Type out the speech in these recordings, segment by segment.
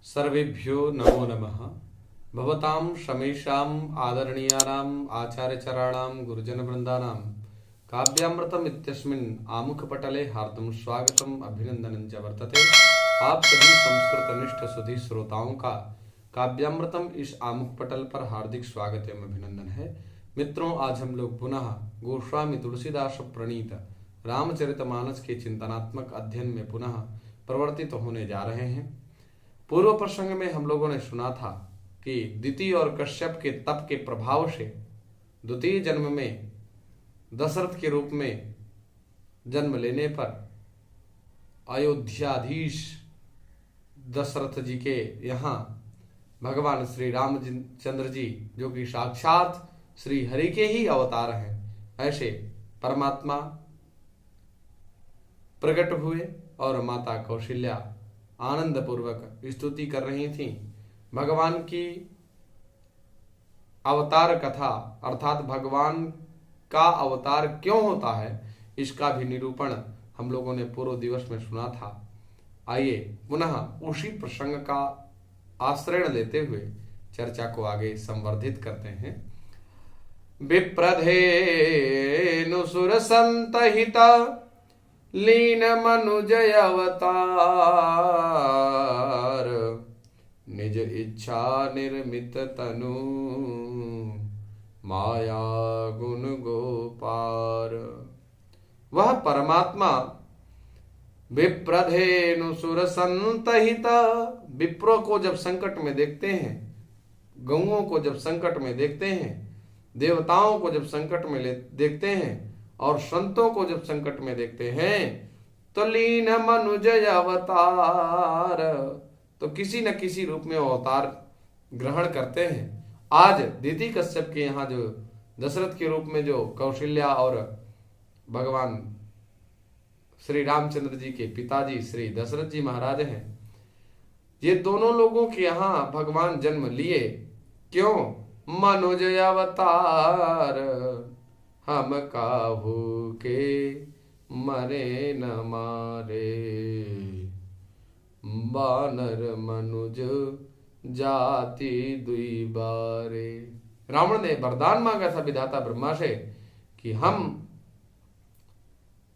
सर्वेभ्यो नमो नमः। भवतां शमेषाम् आदरणीयानाम् आचार्यचराणां गुरुजनवृन्दानां काव्यामृतम् इत्यस्मिन् आमुखपटले हार्दं स्वागतम् अभिनंदनं च वर्तते। आप सभी संस्कृतनिष्ठ सुधी श्रोताओं का काव्यामृतम इस आमुख पटल पर हार्दिक स्वागत एवं अभिनंदन है। मित्रों, आज हम लोग पुनः गोस्वामी तुलसीदास प्रणीत रामचरितमानस के चिंतनात्मक अध्ययन में पुनः प्रवर्तित होने जा रहे हैं। पूर्व प्रसंग में हम लोगों ने सुना था कि दिति और कश्यप के तप के प्रभाव से द्वितीय जन्म में दशरथ के रूप में जन्म लेने पर अयोध्याधीश दशरथ जी के यहाँ भगवान श्री रामचंद्र जी, जो कि साक्षात श्री हरि के ही अवतार हैं, ऐसे परमात्मा प्रकट हुए और माता कौशल्या आनंद पूर्वक स्तुति कर रही थी। भगवान की अवतार कथा अर्थात भगवान का अवतार क्यों होता है, इसका भी निरूपण हम लोगों ने पूर्व दिवस में सुना था। आइए पुनः उसी प्रसंग का आश्रय लेते हुए चर्चा को आगे संवर्धित करते हैं। विप्रधेनु सुर संतहित लीन मनुजय अवतार, निज इच्छा निर्मित तनु माया गुण गोपार। वह परमात्मा विप्रधेनु सुर संतहित, विप्रो को जब संकट में देखते हैं, गौओं को जब संकट में देखते हैं, देवताओं को जब संकट में देखते हैं और संतों को जब संकट में देखते हैं, तो लीन मनुजय अवतार, तो किसी न किसी रूप में अवतार ग्रहण करते हैं। आज दिति कश्यप के यहाँ जो दशरथ के रूप में जो कौशल्या और भगवान श्री रामचंद्र जी के पिताजी श्री दशरथ जी महाराज हैं, ये दोनों लोगों के यहाँ भगवान जन्म लिए। क्यों? मनुजय अवतार, हम काहू के मरे न मारे, बानर मनुज जाति दुई बारे। रावण ने वरदान मांगा था विधाता ब्रह्मा से कि हम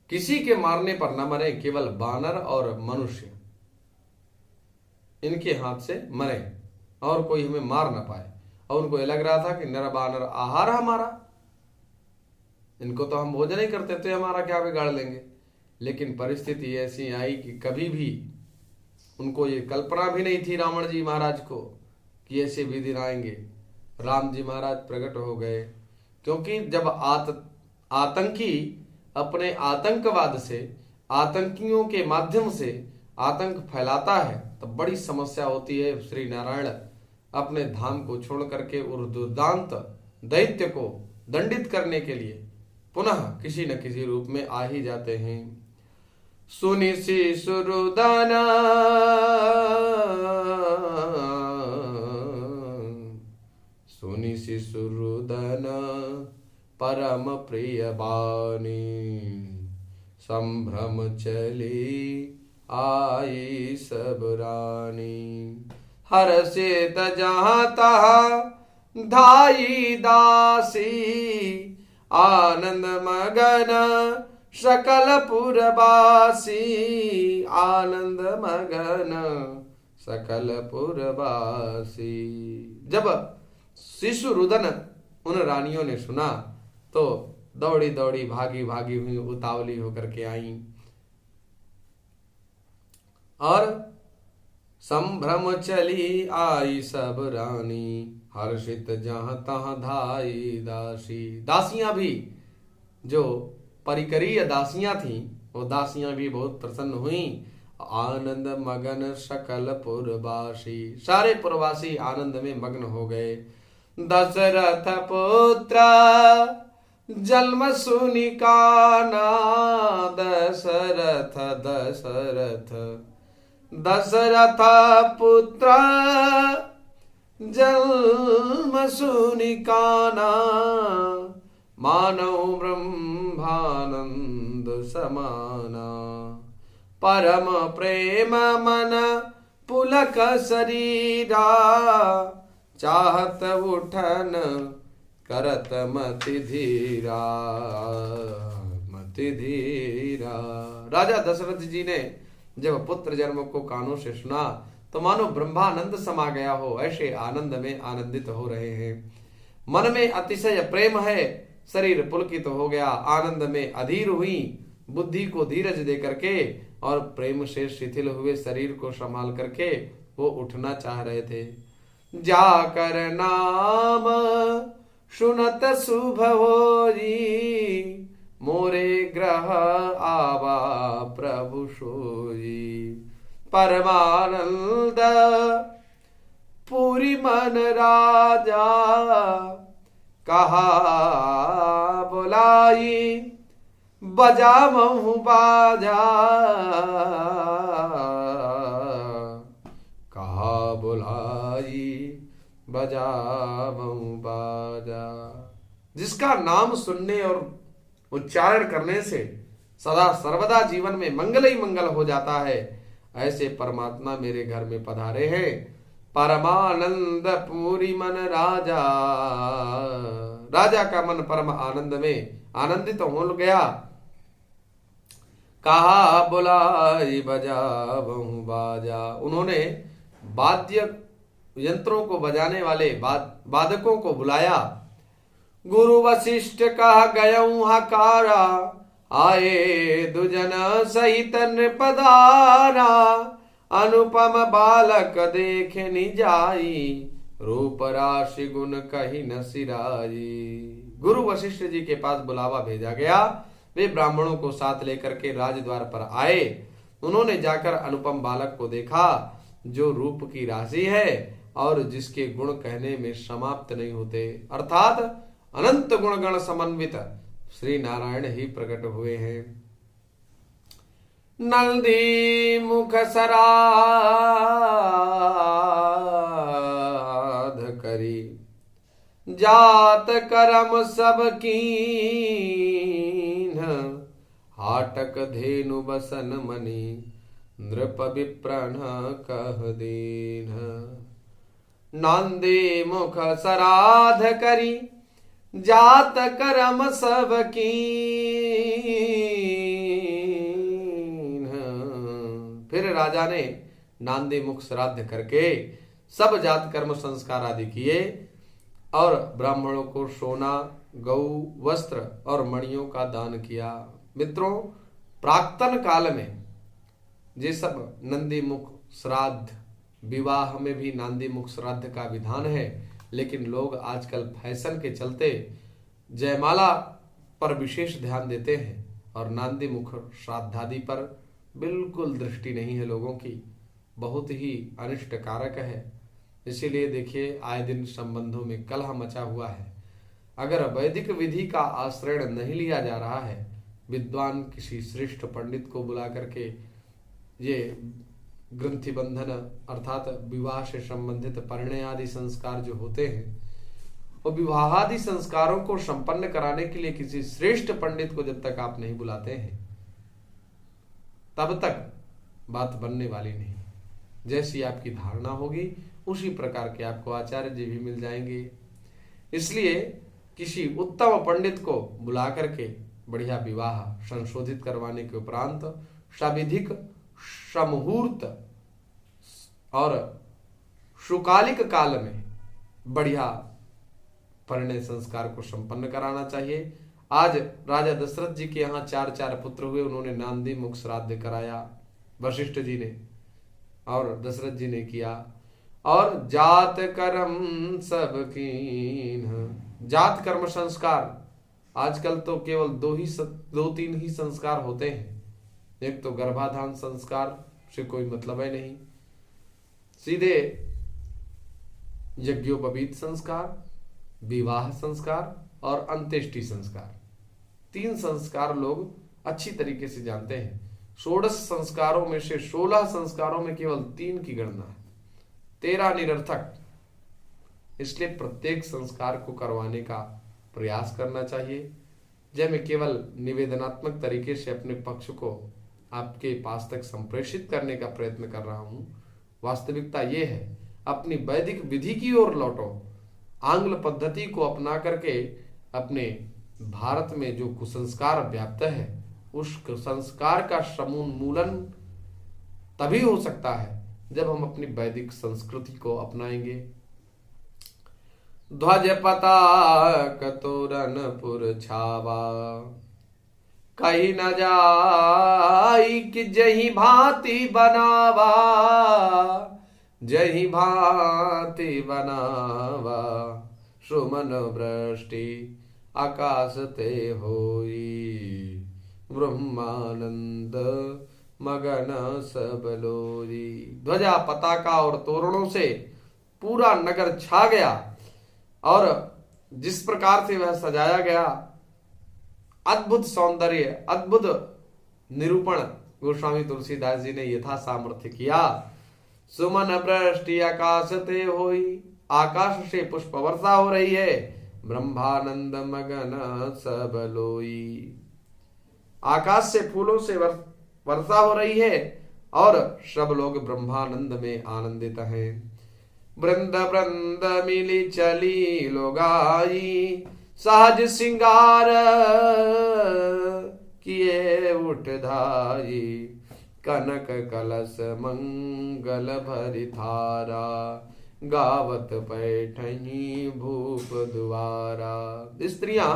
किसी के मारने पर न मरे, केवल बानर और मनुष्य इनके हाथ से मरे और कोई हमें मार न पाए। और उनको यह लग रहा था कि नर बानर आहार हमारा, इनको तो हम भोजन ही करते थे, हमारा क्या बिगाड़ लेंगे। लेकिन परिस्थिति ऐसी आई कि कभी भी उनको ये कल्पना भी नहीं थी रावण जी महाराज को कि ऐसे भी दिन आएंगे। राम जी महाराज प्रकट हो गए, क्योंकि जब आतंकी अपने आतंकवाद से, आतंकियों के माध्यम से आतंक फैलाता है तो बड़ी समस्या होती है। श्री नारायण अपने धाम को छोड़ करके उस दुर्दांत दैत्य को दंडित करने के लिए पुनः किसी न किसी रूप में आ ही जाते हैं। सुनि शिशुरुदन सुनि शिशुरुदन परम प्रिय बानी, संभ्रम चली आई सब रानी। हर्षित जहाँ तहाँ धाई दासी, आनंद मगन सकल पुरवासी, आनंद मगन सकल पुरवासी। जब शिशु रुदन उन रानियों ने सुना तो दौड़ी दौड़ी भागी भागी हुई उतावली होकर के आई और संभ्रम चली आई सब रानी। हर्षित जहाँ तहाँ धाई दासी, दासियां भी जो परिकरीय दासियां थीं, वो दासियां भी बहुत प्रसन्न हुईं। आनंद मगन सकल पुरवासी, सारे पुरवासी आनंद में मग्न हो गए। दशरथ पुत्र जन्म सुनि काना, दशरथ दशरथ दशरथ पुत्र जन्म सुनि काना, मानव ब्रह्मानंद समाना। परम प्रेम मन पुल लख शरीरा, चाहत उठन करत मति धीरा, मति धीरा। राजा दशरथ जी ने जब पुत्र जन्म को कानों से सुना तो मानो ब्रह्मानंद समा गया हो, ऐसे आनंद में आनंदित हो रहे हैं। मन में अतिशय प्रेम है, शरीर पुलकित हो गया, आनंद में अधीर हुई, बुद्धि को धीरज दे करके और प्रेम से शिथिल हुए शरीर को संभाल करके वो उठना चाह रहे थे। जाकर नाम सुनत शुभ होई, मोरे ग्रह आवा प्रभु सोई। परमानंद पूरी मन राजा, कहा बुलाई बजामहु बाजा, कहा बुलाई बजामहु बाजा। जिसका नाम सुनने और उच्चारण करने से सदा सर्वदा जीवन में मंगल ही मंगल हो जाता है, ऐसे परमात्मा मेरे घर में पधारे हैं। परमानंद पूरी मन राजा, राजा का मन परम आनंद में आनंदित हो गया। कहा बुलाई बजावहु बाजा, उन्होंने वाद्य यंत्रों को बजाने वाले वादकों को बुलाया। गुरु वशिष्ठ कहा गयऊ हकारा, आए दुजन सहित नृपदारा। अनुपम बालक देखे निजाई, रूप राशि गुण कही न सिराई। गुरु वशिष्ठ जी के पास बुलावा भेजा गया। वे ब्राह्मणों को साथ लेकर के राजद्वार पर आए। उन्होंने जाकर अनुपम बालक को देखा, जो रूप की राशि है और जिसके गुण कहने में समाप्त नहीं होते, अर्थात अनंत गुणगण समन्वित श्री नारायण ही प्रकट हुए हैं। नंदी मुख सराध करी, जात करम सब कीन्ह। हाटक धेनु बसन मणि, नृप विप्रण कह दीन। नंदी मुख सराध करी, जात करम सब कीन्ह। फिर राजा ने नांदी मुख श्राद्ध करके सब जात कर्म संस्कार आदि किए और ब्राह्मणों को सोना, गौ, वस्त्र और मणियों का दान किया। मित्रों, प्राक्तन काल में ये सब नंदी मुख श्राद्ध, विवाह में भी नांदी मुख श्राद्ध का विधान है, लेकिन लोग आजकल फैशन के चलते जयमाला पर विशेष ध्यान देते हैं और नांदी मुख श्राद्धादि पर बिल्कुल दृष्टि नहीं है लोगों की। बहुत ही अनिष्ट कारक है। इसीलिए देखिए, आए दिन संबंधों में कलह मचा हुआ है। अगर वैदिक विधि का आश्रय नहीं लिया जा रहा है, विद्वान किसी श्रेष्ठ पंडित को बुला करके ये ग्रंथि बंधन अर्थात विवाह से संबंधित परिणय आदि संस्कार जो होते हैं, वो विवाहादि संस्कारों को संपन्न कराने के लिए किसी श्रेष्ठ पंडित को जब तक आप नहीं बुलाते हैं, तब तक बात बनने वाली नहीं। जैसी आपकी धारणा होगी उसी प्रकार के आपको आचार्य जी भी मिल जाएंगे। इसलिए किसी उत्तम पंडित को बुला करके बढ़िया विवाह संशोधित करवाने के उपरांत साविधिक समूहूर्त और सुकालिक काल में बढ़िया परिणय संस्कार को संपन्न कराना चाहिए। आज राजा दशरथ जी के यहाँ 4 पुत्र हुए। उन्होंने नांदी मुख श्राद्ध कराया वशिष्ठ जी ने और दशरथ जी ने किया। और जात कर्म सब कीन्ह, जात कर्म संस्कार आजकल तो केवल 2-3 ही संस्कार होते हैं। एक तो गर्भाधान संस्कार से कोई मतलब है नहीं, सीधे यज्ञोपवीत संस्कार, विवाह संस्कार और अंत्येष्टि संस्कार, 3 संस्कार लोग अच्छी तरीके से जानते हैं। 16 संस्कारों में से 16 संस्कारों में केवल 3 की गणना है, 13 निरर्थक। इसलिए प्रत्येक संस्कार को करवाने का प्रयास करना चाहिए। जब मैं केवल निवेदनात्मक तरीके से अपने पक्ष को आपके पास तक संप्रेषित करने का प्रयत्न कर रहा हूं, वास्तविकता ये है, अपनी वैदिक विधि की ओर लौटो। आंग्ल पद्धति को अपना करके अपने भारत में जो कुसंस्कार व्याप्त है, उस कुसंस्कार का समूलमूलन तभी हो सकता है जब हम अपनी वैदिक संस्कृति को अपनाएंगे। ध्वज पताक तोरणपुर छावा, कहीं न जाई कि जही भांति बनावा, जही भांति बनावा। सुमन वृष्टि आकाश ते होई, ब्रह्मानंद मगन सब लोरी। ध्वजा पताका और तोरणों से पूरा नगर छा गया और जिस प्रकार से वह सजाया गया, अद्भुत सौंदर्य, अद्भुत निरूपण गोस्वामी तुलसीदास जी ने यथा सामर्थ्य किया। सुमन वृष्टि आकाश ते होई, आकाश से पुष्प वर्षा हो रही है, ब्रह्मानंद मगन सब लोई। आकाश से फूलों से वर्षा हो रही है और सब लोग ब्रह्मानंद में आनंदित हैं। वृंद वृंद मिली चली लोगाई, सहज सिंगार किए उठ धाई। कनक कलश मंगल भरी थारा, गावत पैठनी भूप द्वारा। स्त्रियां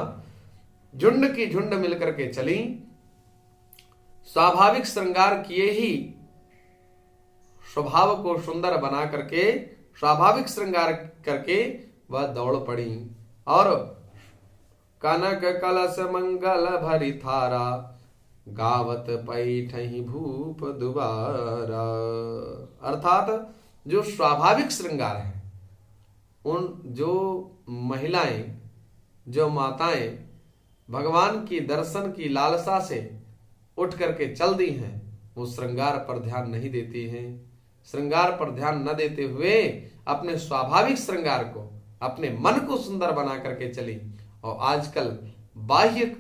झुंड की झुंड मिलकर के चली, स्वाभाविक श्रृंगार किए ही स्वभाव को सुंदर बना करके, स्वाभाविक श्रृंगार करके वह दौड़ पड़ी और कनक कलश मंगल भरी थारा, गावत पैठही भूप दुबारा। अर्थात जो स्वाभाविक श्रृंगार है, उन जो महिलाएं, जो माताएं भगवान की दर्शन की लालसा से उठ करके चल दी हैं, वो श्रृंगार पर ध्यान नहीं देती हैं। श्रृंगार पर ध्यान न देते हुए अपने स्वाभाविक श्रृंगार को, अपने मन को सुंदर बना करके चली। और आजकल बाह्य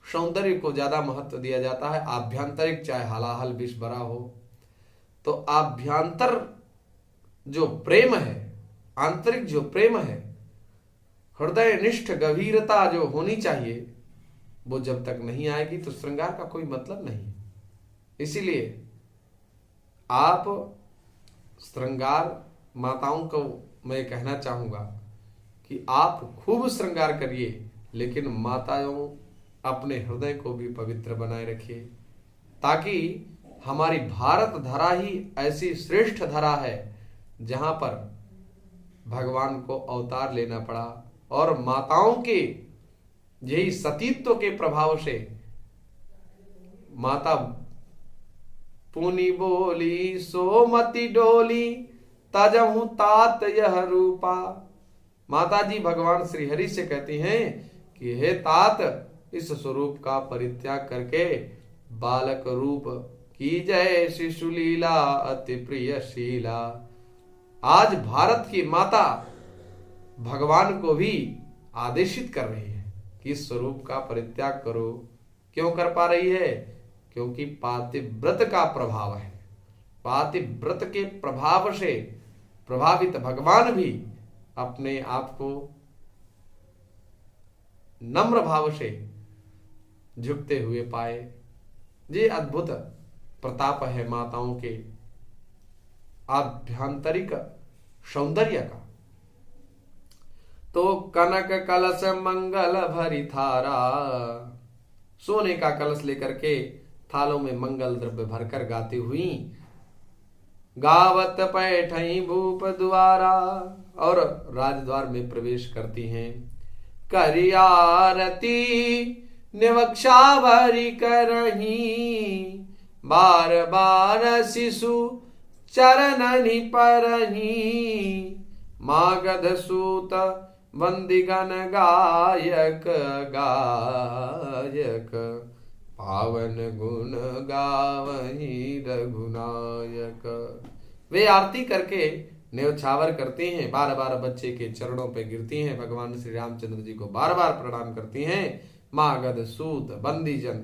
सौंदर्य को ज्यादा महत्व दिया जाता है, आभ्यंतरिक चाहे हलाहल विष भरा हो। तो आभ्यंतर जो प्रेम है, आंतरिक जो प्रेम है, हृदय निष्ठ गंभीरता जो होनी चाहिए, वो जब तक नहीं आएगी तो श्रृंगार का कोई मतलब नहीं। इसीलिए आप श्रृंगार माताओं को मैं कहना चाहूंगा कि आप खूब श्रृंगार करिए, लेकिन माताओं अपने हृदय को भी पवित्र बनाए रखिए, ताकि हमारी भारत धरा ही ऐसी श्रेष्ठ धरा है जहां पर भगवान को अवतार लेना पड़ा और माताओं के यही सतीत्व के प्रभाव से माता पुनि बोली सोमति डोली, तजहु तात यह रूपा। माता जी भगवान श्री हरि से कहती हैं कि हे तात, इस स्वरूप का परित्याग करके बालक रूप की जय शिशु लीला अति प्रिय शीला। आज भारत की माता भगवान को भी आदेशित कर रही है कि इस स्वरूप का परित्याग करो। क्यों कर पा रही है? क्योंकि पातिव्रत का प्रभाव है। पातिव्रत के प्रभाव से प्रभावित भगवान भी अपने आप को नम्र भाव से झुकते हुए पाए। ये अद्भुत प्रताप है माताओं के आभ्यंतरिक सौंदर्य का। तो कनक कलश मंगल भरी थारा, सोने का कलश लेकर के थालों में मंगल द्रव्य भरकर गाती हुई गावत पैठई भूप द्वारा, और राजद्वार में प्रवेश करती हैं। करियारती निवक्षा भरी करही, बार बार शिशु चरणनि परही। मागध सूत बंदिगण गायक गायक, पावन गुण गावही रघुनायक। वे आरती करके न्यौछावर करती हैं, बार बार बच्चे के चरणों पे गिरती हैं, भगवान श्री रामचंद्र जी को बार बार प्रणाम करती हैं। मागध सूत बंदीजन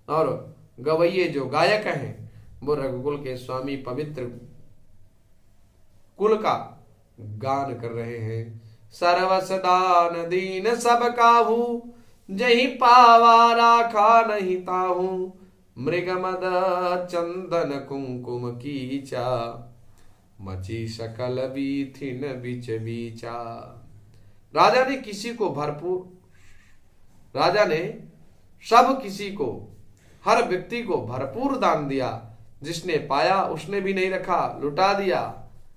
और गवैये जो गायक हैं, वो रघुकुल के स्वामी पवित्र कुल का गान कर रहे हैं। सर्वस दान दीन सब काहू, जही पावा राखा नहीं ताहू, मृग मद चंदन कुमकुम कीचा, मची सकल बीथिन बिच बीचा। राजा ने सब किसी को, हर व्यक्ति को भरपूर दान दिया। जिसने पाया उसने भी नहीं रखा, लुटा दिया।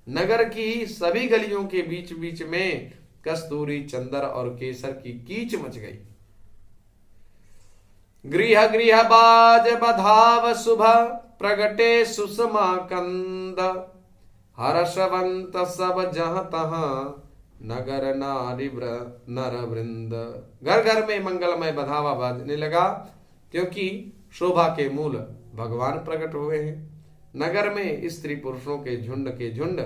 नगर की सभी गलियों के बीच बीच में कस्तूरी, चंदर और केसर की कीच मच गई। गृह गृह बाज बधाव शुभ, प्रगटे सुषमा कंद, हर्षवंत सब जहां तहां, नगर नारी नर वृंद। घर घर में मंगलमय बधावा बाजने लगा, क्योंकि शोभा के मूल भगवान प्रकट हुए हैं। नगर में स्त्री पुरुषों के झुंड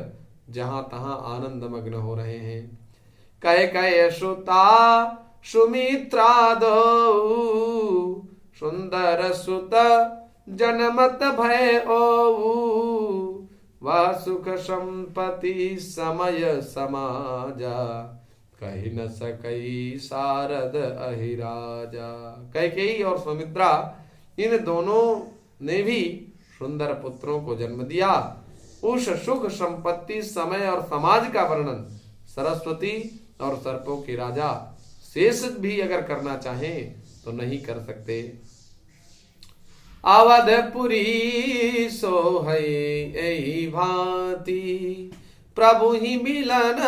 जहां तहां आनंद मग्न हो रहे हैं। कह कह सुता सुमित्रा दो, सुंदर सुत जनमत भय ओ, वह सुख संपत्ति समय समाजा, कही न सकई सारद अहिराजा। कैकेयी और सुमित्रा इन दोनों ने भी सुंदर पुत्रों को जन्म दिया। उस सुख संपत्ति, समय और समाज का वर्णन सरस्वती और सर्पों के राजा शेष भी अगर करना चाहें तो नहीं कर सकते। अवधपुरी सोहई भांति, प्रभु ही मिलन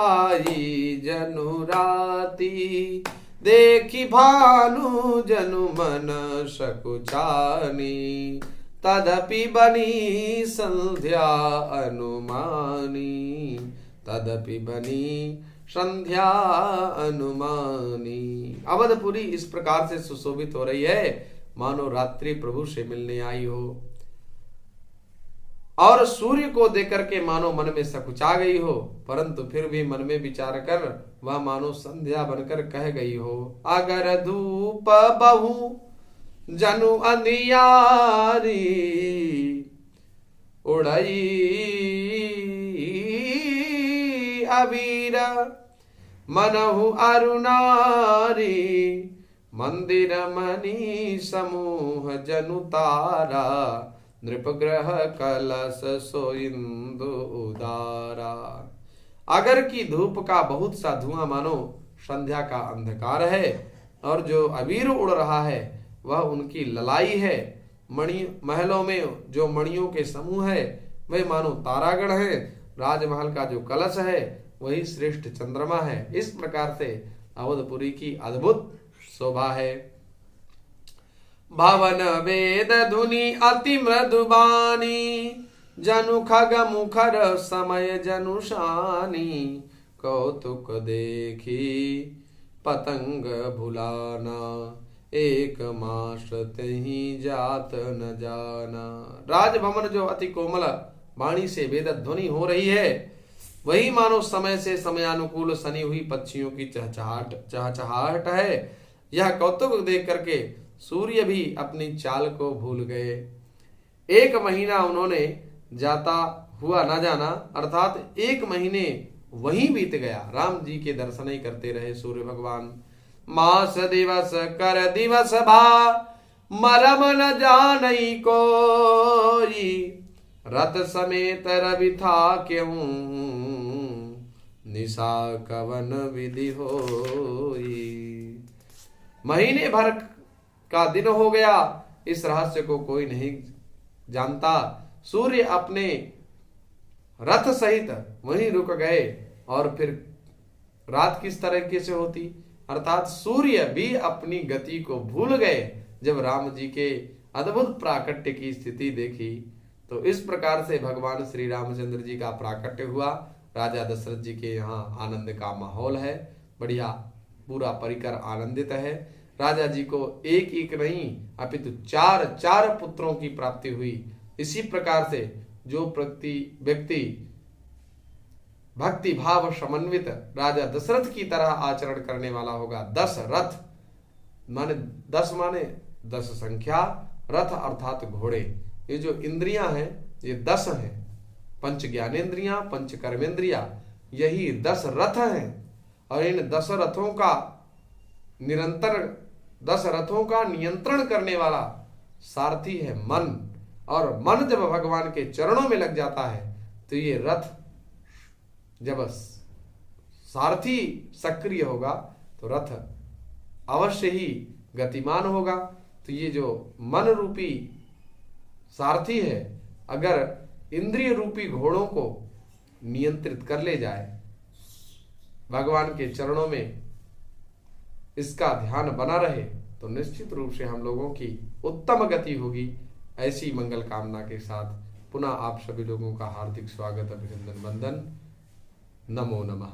आई जनु राती, देखी भानु जनु मन सकुचानी, तदपि बनी संध्या अनुमानी, तदपि बनी संध्या अनुमानी। अवधपुरी इस प्रकार से सुशोभित हो रही है मानो रात्रि प्रभु से मिलने आई हो, और सूर्य को देकर के मानो मन में सकुचा गई हो, परंतु फिर भी मन में विचार कर वह मानो संध्या बनकर कह गई हो। अगर धूप बहु जनु अंधियारी, उड़ई अबीर मनहु अरुणारी, मंदिर मणि समूह जनु तारा, नृपग्रह कलश सोइंदु उदारा। अगर की धूप का बहुत सा धुआं मानो संध्या का अंधकार है, और जो अबीर उड़ रहा है वह उनकी ललाई है। मणि महलों में जो मणियों के समूह है वे मानो तारागण है। राजमहल का जो कलश है वही श्रेष्ठ चंद्रमा है। इस प्रकार से अवधपुरी की अद्भुत शोभा है। भवन वेद धुनि अति मृदुबानी, जनु खग मुखर समय जनु शानी, कौतुक देखी पतंग भुलाना, एक मास तही जात न जाना। राजभवन जो अति कोमल वाणी से वेद ध्वनि हो रही है, वही मानो समय से समयानुकूल सनी हुई पक्षियों की चहचहाहट है। यह कौतुक देख करके सूर्य भी अपनी चाल को भूल गए। 1 महीना उन्होंने जाता हुआ न जाना, अर्थात 1 महीने वहीं बीत गया। राम जी के दर्शन ही करते रहे सूर्य भगवान। मास दिवस कर दिवस भा, मरम न जानई कोई, रथ समेत रवि था क्यों, निशा कवन विधि होई। महीने भर का दिन हो गया, इस रहस्य को कोई नहीं जानता। सूर्य अपने रथ सहित वहीं रुक गए, और फिर रात किस तरीके से होती, अर्थात सूर्य भी अपनी गति को भूल गए जब राम जी के अद्भुत प्राकट्य की स्थिति देखी। तो इस प्रकार से भगवान श्री रामचंद्र जी का प्राकट्य हुआ। राजा दशरथ जी के यहाँ आनंद का माहौल है, बढ़िया पूरा परिकर आनंदित है। राजा जी को एक एक नहीं अपितु 4 पुत्रों की प्राप्ति हुई। इसी प्रकार से जो व्यक्ति भक्ति भाव समन्वित राजा दशरथ की तरह आचरण करने वाला होगा। 10 रथ माने 10 संख्या, रथ अर्थात घोड़े। ये जो इंद्रियां हैं ये 10 हैं, पंच ज्ञानेन्द्रियां, पंच कर्मेंद्रिया, यही 10 रथ हैं। और इन 10 रथों का निरंतर 10 रथों का नियंत्रण करने वाला सारथी है मन। और मन जब भगवान के चरणों में लग जाता है तो ये रथ, जब सारथी सक्रिय होगा तो रथ अवश्य ही गतिमान होगा। तो ये जो मन रूपी सारथी है, अगर इंद्रिय रूपी घोड़ों को नियंत्रित कर ले जाए, भगवान के चरणों में इसका ध्यान बना रहे, तो निश्चित रूप से हम लोगों की उत्तम गति होगी। ऐसी मंगल कामना के साथ पुनः आप सभी लोगों का हार्दिक स्वागत, अभिनंदन, वंदन। नमो नमः।